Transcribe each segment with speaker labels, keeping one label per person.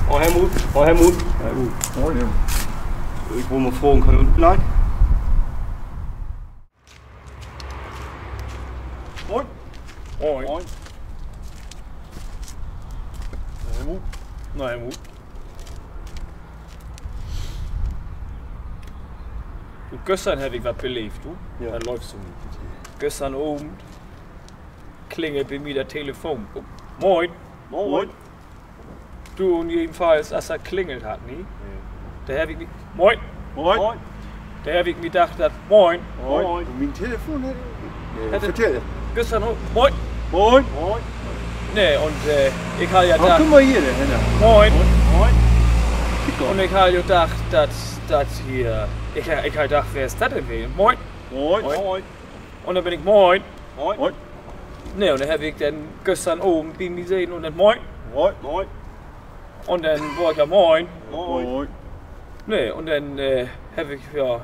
Speaker 1: Oh Helmut, oh Helmut.
Speaker 2: Moin.
Speaker 1: Ich wollte mal fragen, kann ich unten bleiben? Moin.
Speaker 2: Moin.
Speaker 1: Moin.
Speaker 2: Helmut.
Speaker 1: Na Helmut. Du, gestern hätte ich was belebt, du?
Speaker 2: Ja.
Speaker 1: Dann läufst du nicht. Gestern oben klingelt bei mir der Telefon. Oh, moin.
Speaker 2: Moin.
Speaker 1: Du, und jedenfalls, als er klingelt hat, nie? Da habe ich mich. Moin.
Speaker 2: Moin.
Speaker 1: Da habe ich mir gedacht, moin.
Speaker 2: Moin. Und mein Telefon hätte. Vertell.
Speaker 1: Gestern oben. Moin.
Speaker 2: Moin.
Speaker 1: Nee, und ich habe ja
Speaker 2: Oh,
Speaker 1: gedacht.
Speaker 2: guck mal hier, der Henner.
Speaker 1: Moin.
Speaker 2: Moin.
Speaker 1: Und ich habe ja gedacht, dass hier. Ich habe gedacht, wer ist das denn? Moin.
Speaker 2: Moin.
Speaker 1: Und dann bin ich moin.
Speaker 2: Moin.
Speaker 1: Nee, und dann habe ich dann gestern oben bei mir gesehen und dann moin.
Speaker 2: Moin.
Speaker 1: Und dann war ich ja moin.
Speaker 2: Moin.
Speaker 1: Nee, und dann habe ich ja.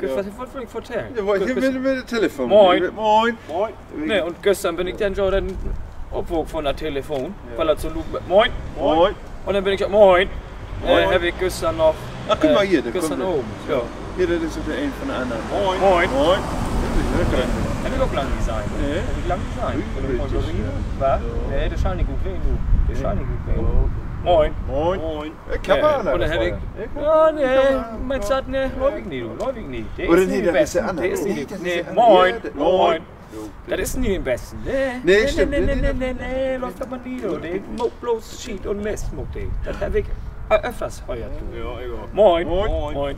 Speaker 2: Ja.
Speaker 1: Was will ich erzählen?
Speaker 2: Ja, hier mit dem Telefon.
Speaker 1: Moin.
Speaker 2: Moin.
Speaker 1: Nee, und gestern bin ich dann schon dann obwohl von der Telefon,
Speaker 2: Ja.
Speaker 1: weil er so lug mit moin.
Speaker 2: Moin.
Speaker 1: Und dann bin ich ja moin.
Speaker 2: Moin.
Speaker 1: Habe ich gestern noch.
Speaker 2: Ach, guck mal hier, der
Speaker 1: gestern
Speaker 2: kommt.
Speaker 1: oben. Ja.
Speaker 2: Hier, das ist der ein von der anderen.
Speaker 1: Moin.
Speaker 2: Moin.
Speaker 1: Hätte ich auch lang nicht sein.
Speaker 2: Nee.
Speaker 1: Hätte ich lang nicht sein.
Speaker 2: Richtig,
Speaker 1: Was? Nee, das scheint nicht gut wehen, du. Das scheint nicht gut wehen. Moin.
Speaker 2: Moin. Kann man
Speaker 1: Und dann habe ich. Ja, nee, mein Stadt, nee, läuft ich nie, du. Läuft ich nie. Der
Speaker 2: Oder
Speaker 1: ist
Speaker 2: nee,
Speaker 1: nie
Speaker 2: das
Speaker 1: der
Speaker 2: ist der
Speaker 1: Beste.
Speaker 2: andere.
Speaker 1: Der ist nie
Speaker 2: Nee,
Speaker 1: der
Speaker 2: das
Speaker 1: Nee,
Speaker 2: ist der andere.
Speaker 1: moin.
Speaker 2: Ja, der-
Speaker 1: Moin.
Speaker 2: Ja.
Speaker 1: Das ist nie den Besten.
Speaker 2: Nee, stimmt.
Speaker 1: Nee, läuft aber nie, du. Der muckt bloß Schied und Mist, muckt der. Das habe ich öfters heuer, du.
Speaker 2: Ja, egal.
Speaker 1: Moin.
Speaker 2: Moin.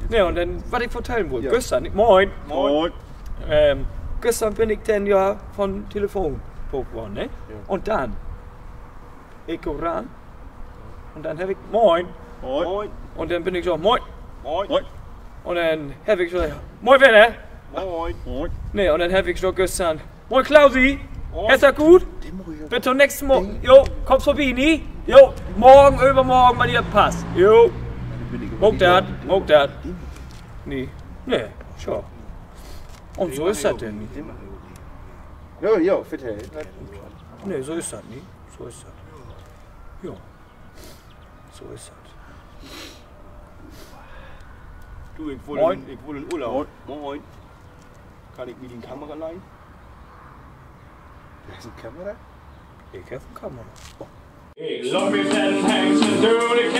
Speaker 1: Nee, und dann, was ich erzählen wollte.
Speaker 2: Ja.
Speaker 1: Gestern, moin.
Speaker 2: Moin.
Speaker 1: Gestern bin ich dann ja von Telefon geworden, ne? Und dann, ich guck ran und dann habe ich moin.
Speaker 2: Moin.
Speaker 1: Und dann bin ich so moin.
Speaker 2: Moin.
Speaker 1: Und dann habe ich so moin, Werner.
Speaker 2: Moin.
Speaker 1: Ne, und dann habe ich so gestern moin, Klausi. Ist das gut? Bis zum nächsten Morgen. Jo, kommst vorbei, nie? Jo, morgen, übermorgen, bei dir passt. Jo, muck dat. Nee, ne, schon. Und so ist das denn.
Speaker 2: Ja, vertell.
Speaker 1: Ne, so ist das nicht. So ist das. Ja. So ist das.
Speaker 3: Du, ich
Speaker 1: Moin.
Speaker 3: wohne in Urlaub. Moin. Kann ich mir die Kamera leihen?
Speaker 2: Das ist eine Kamera?
Speaker 1: Ich habe eine Kamera.
Speaker 4: Ik zag weer ten hengsten door de